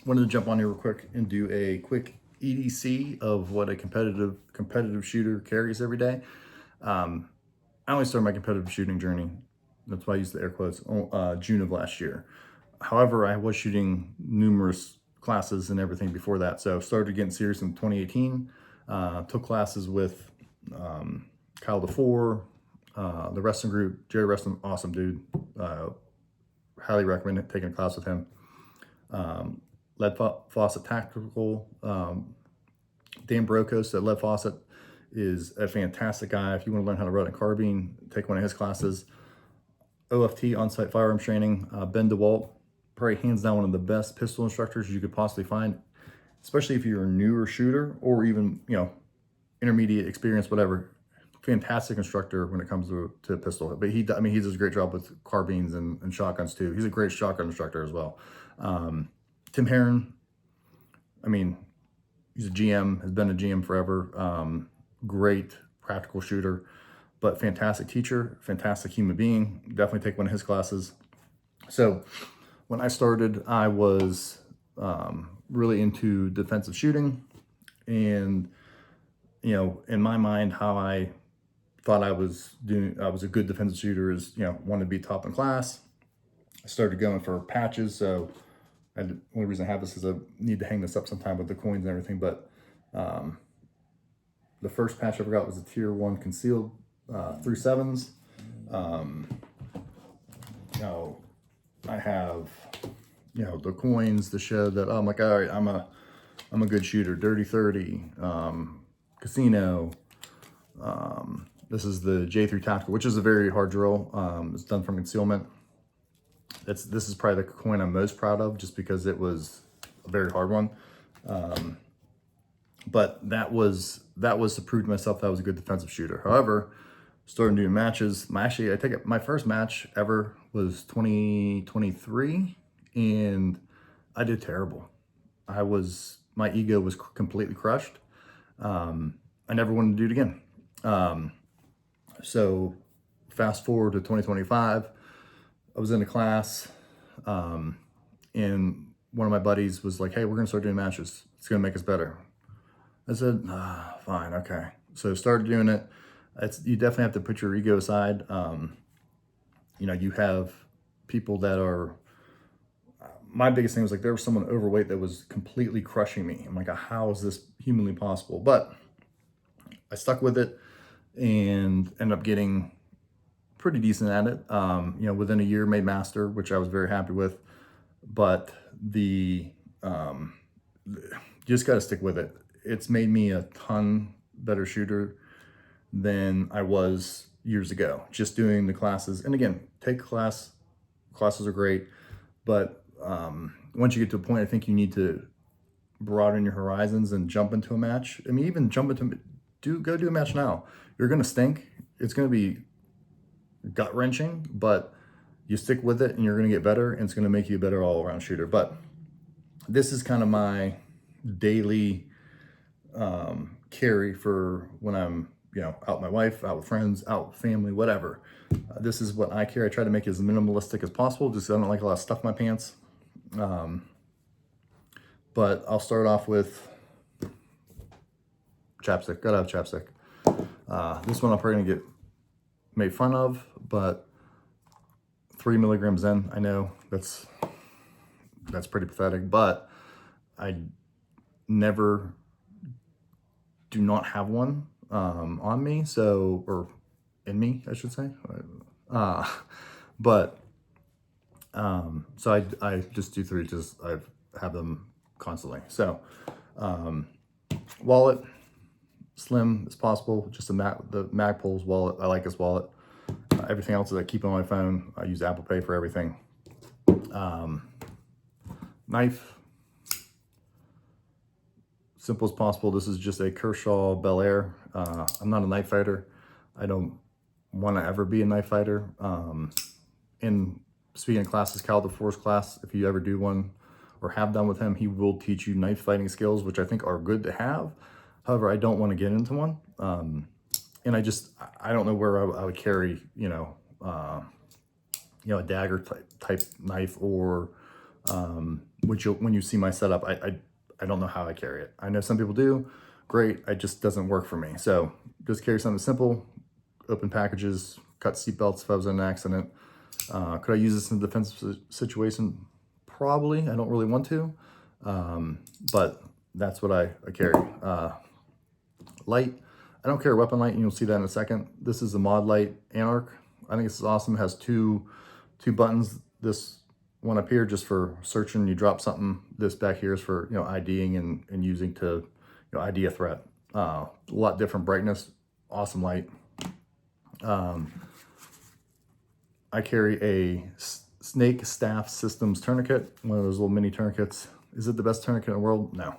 wanted to jump on here real quick and do a quick EDC of what a competitive shooter carries every day. I only started my competitive shooting journey, that's why I use the air quotes, June of last year. However, I was shooting numerous classes and everything before that. So started getting serious in 2018, took classes with Kyle DeFore, the wrestling group, Jerry Wrestling, awesome dude. Highly recommend it, taking a class with him. Lead Faucet Tactical, Dan Brokos at Lead Faucet is a fantastic guy. If you want to learn how to run a carbine, take one of his classes. OFT, on-site firearms training, Ben DeWalt, probably hands down one of the best pistol instructors you could possibly find, especially if you're a newer shooter or even, intermediate experience, whatever. Fantastic instructor when it comes to pistol. But he does a great job with carbines and shotguns too. He's a great shotgun instructor as well. Tim Herron, he's a GM, has been a GM forever. Great practical shooter, but fantastic teacher, fantastic human being. Definitely take one of his classes. So when I started, I was really into defensive shooting, and in my mind, how I thought I was a good defensive shooter is, wanted to be top in class. I started going for patches, so the only reason I have this is I need to hang this up sometime with the coins and everything, but the first patch I ever got was a tier 1 concealed 3.7s. I have, the coins to show that, I'm like, all right, I'm a good shooter. Dirty 30, casino. This is the J3 Tactical, which is a very hard drill. It's done from concealment. This is probably the coin I'm most proud of, just because it was a very hard one. But that was to prove to myself that I was a good defensive shooter. However, starting doing matches, my first match ever was 2023, and I did terrible. My ego was completely crushed. I never wanted to do it again. So fast forward to 2025, I was in a class, and one of my buddies was like, hey, we're gonna start doing matches. It's gonna make us better. I said, fine, okay. So started doing it. You definitely have to put your ego aside. You have people that are, my biggest thing was like, there was someone overweight that was completely crushing me. I'm like, how is this humanly possible? But I stuck with it and ended up getting pretty decent at it. Within a year made Master, which I was very happy with. But you just got to stick with it. It's made me a ton better shooter than I was years ago, just doing the classes. And again, take classes are great, but once you get to a point, I think you need to broaden your horizons and jump into a match. Even go do a match now. You're gonna stink. It's gonna be gut wrenching, but you stick with it and you're gonna get better, and it's gonna make you a better all around shooter. But this is kind of my daily carry for when I'm out with my wife, out with friends, out with family, whatever. This is what I carry. I try to make it as minimalistic as possible, just 'cause I don't like a lot of stuff in my pants. But I'll start off with chapstick. Gotta have chapstick. This one I'm probably gonna get made fun of, but 3 milligrams in, I know that's pretty pathetic, but I do not have one on me, or in me, I should say. So I just do 3, I have them constantly. So wallet, slim as possible, just the Magpul's wallet. I like this wallet. Everything else that I keep on my phone. I use Apple Pay for everything. Knife, simple as possible. This is just a Kershaw Bel Air. I'm not a knife fighter. I don't want to ever be a knife fighter. In speaking of classes, Kyle DeFore's class, if you ever do one or have done with him, he will teach you knife fighting skills, which I think are good to have. However, I don't want to get into one. And I don't know where I would carry, a dagger type knife, or which when you see my setup, I don't know how I carry it. I know some people do, great, it just doesn't work for me. So just carry something simple, open packages, cut seatbelts if I was in an accident. Could I use this in a defensive situation? Probably, I don't really want to, but that's what I carry. Light, I don't carry weapon light, and you'll see that in a second. This is the Mod Light Anarch. I think this is awesome. It has two buttons. This one up here just for searching, you drop something. This back here is for, you know, IDing and using to, you know, ID a threat. A lot different brightness, awesome light. I carry a Snake Staff Systems tourniquet, one of those little mini tourniquets. Is it the best tourniquet in the world? No.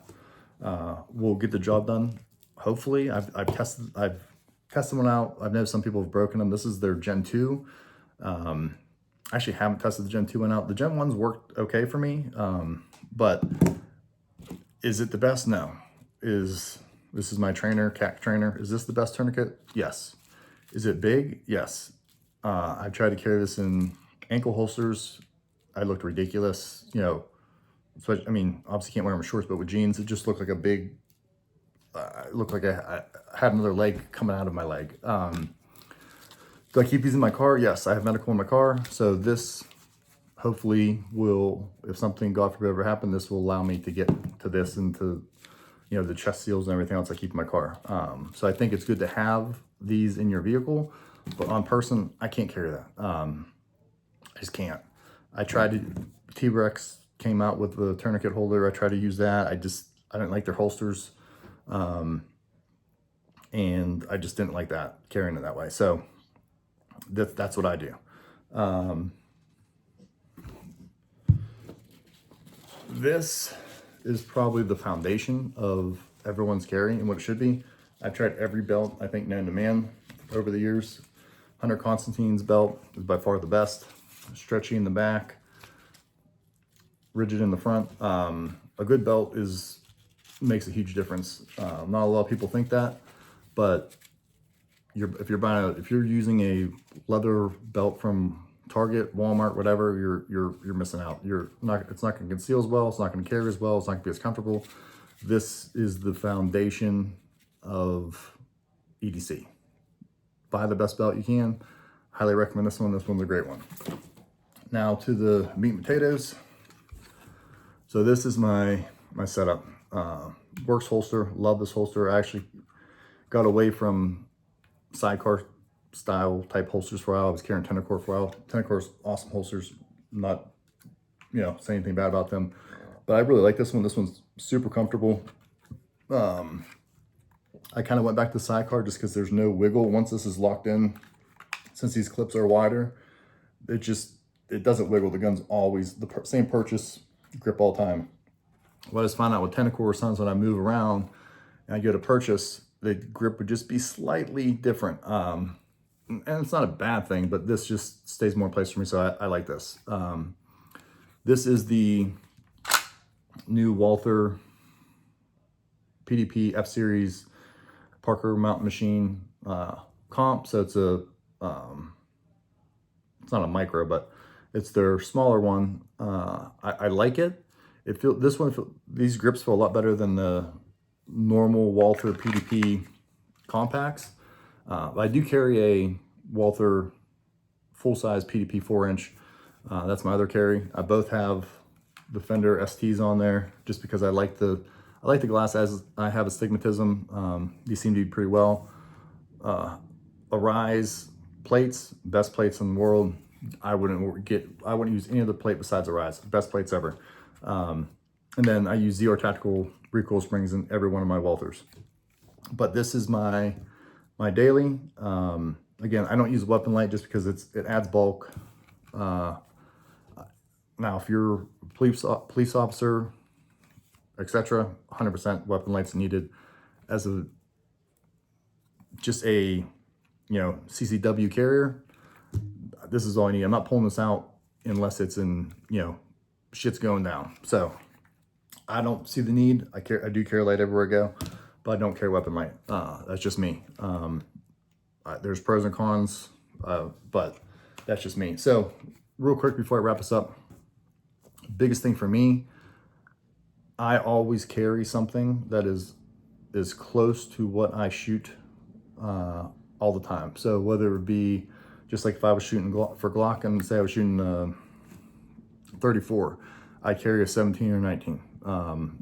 We'll get the job done. Hopefully, I've tested one out. I've noticed some people have broken them. This is their Gen 2. I actually haven't tested the Gen 2 one out. The Gen 1's worked okay for me, but is it the best? No. This is my trainer, CAC trainer. Is this the best tourniquet? Yes. Is it big? Yes. I've tried to carry this in ankle holsters. I looked ridiculous, you know. So I mean, obviously can't wear them in shorts, but with jeans, it just looked like a big, it looked like I had another leg coming out of my leg. Do I keep these in my car? Yes, I have medical in my car. So this hopefully will, if something, God forbid, ever happened, this will allow me to get to this and to, you know, the chest seals and everything else I keep in my car. So I think it's good to have these in your vehicle, but on person, I can't carry that. I just can't. I tried to, T-Rex came out with the tourniquet holder. I tried to use that. I didn't like their holsters. And I just didn't like that, carrying it that way. So that's what I do. This is probably the foundation of everyone's carry and what it should be. I've tried every belt, I think, known to man over the years. Hunter Constantine's belt is by far the best. Stretchy in the back, rigid in the front. A good belt makes a huge difference. Not a lot of people think that, but if you're using a leather belt from Target, Walmart, whatever, you're missing out. It's not going to conceal as well. It's not going to carry as well. It's not going to be as comfortable. This is the foundation of EDC. Buy the best belt you can. Highly recommend this one. This one's a great one. Now to the meat and potatoes. So this is my setup. Works holster. Love this holster. I actually got away from sidecar style type holsters for a while. I was carrying Tenacore for a while. Tenacore's awesome holsters. Not, you know, saying anything bad about them, but I really like this one. This one's super comfortable. I kind of went back to sidecar just because there's no wiggle. Once this is locked in, since these clips are wider, it doesn't wiggle. The gun's always the same purchase grip all the time. What I just found out with Tenacore, sometimes when I move around and I go to purchase, the grip would just be slightly different. And it's not a bad thing, but this just stays more in place for me, so I like this. This is the new Walther PDP F-Series Parker mountain machine comp. So it's it's not a micro, but it's their smaller one. I like it. These grips feel a lot better than the normal Walther PDP compacts. I do carry a Walther full-size PDP 4-inch. That's my other carry. I both have the Fender STs on there just because I like the glass, as I have astigmatism. These seem to be pretty well. Arise plates, best plates in the world. I wouldn't use any other plate besides Arise. Best plates ever. And then I use ZR Tactical recoil springs in every one of my Walthers. But this is my daily. Again, I don't use weapon light just because it adds bulk. Now, if you're a police officer, etc., 100% weapon light's needed. As just a CCW carrier, this is all I need. I'm not pulling this out unless it's in, shit's going down. So I don't see the need. I do carry light everywhere I go, but I don't carry weapon light. That's just me. There's pros and cons, but that's just me. So real quick before I wrap this up, biggest thing for me, I always carry something that is close to what I shoot all the time. So whether it be just like if I was shooting for Glock and say I was shooting 34, I carry a 17 or 19.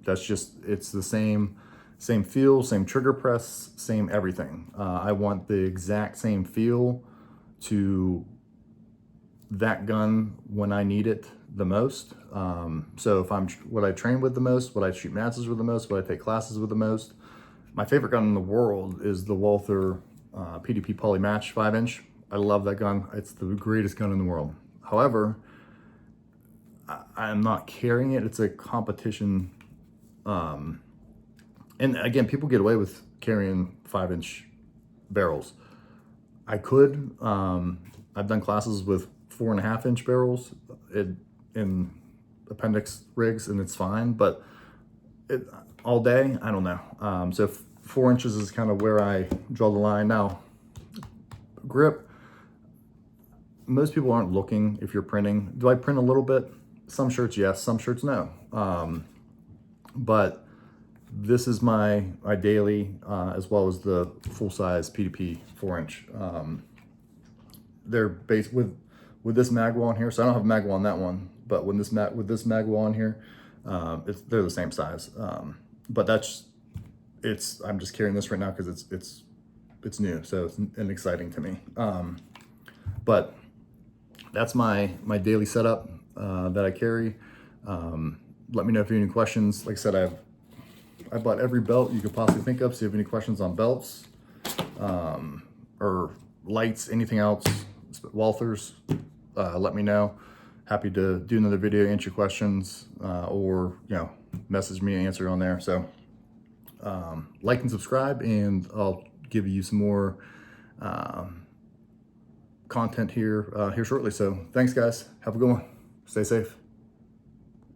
That's just, it's the same feel, same trigger press, same everything. I want the exact same feel to that gun when I need it the most. So if what I train with the most, what I shoot masters with the most, what I take classes with the most, my favorite gun in the world is the Walther PDP Poly Match 5-inch. I love that gun. It's the greatest gun in the world. However, I'm not carrying it. It's a competition. And again, people get away with carrying 5-inch barrels. I could. I've done classes with 4.5-inch barrels in appendix rigs, and it's fine. But all day, I don't know. So 4 inches is kind of where I draw the line. Now, grip. Most people aren't looking if you're printing. Do I print a little bit? Some shirts, yes. Some shirts, no. But this is my daily, as well as the full-size PDP 4-inch. They're based with this magwell on here. So I don't have a magwell on that one, but with this magwell on here, they're the same size. But I'm just carrying this right now because it's new, so it's exciting to me. But that's my daily setup that I carry. Let me know if you have any questions. Like I said, I bought every belt you could possibly think of. So if you have any questions on belts or lights, anything else, Walthers, let me know. Happy to do another video, answer questions, or message me and answer on there. So like and subscribe, and I'll give you some more content here shortly. So thanks, guys. Have a good one. Stay safe.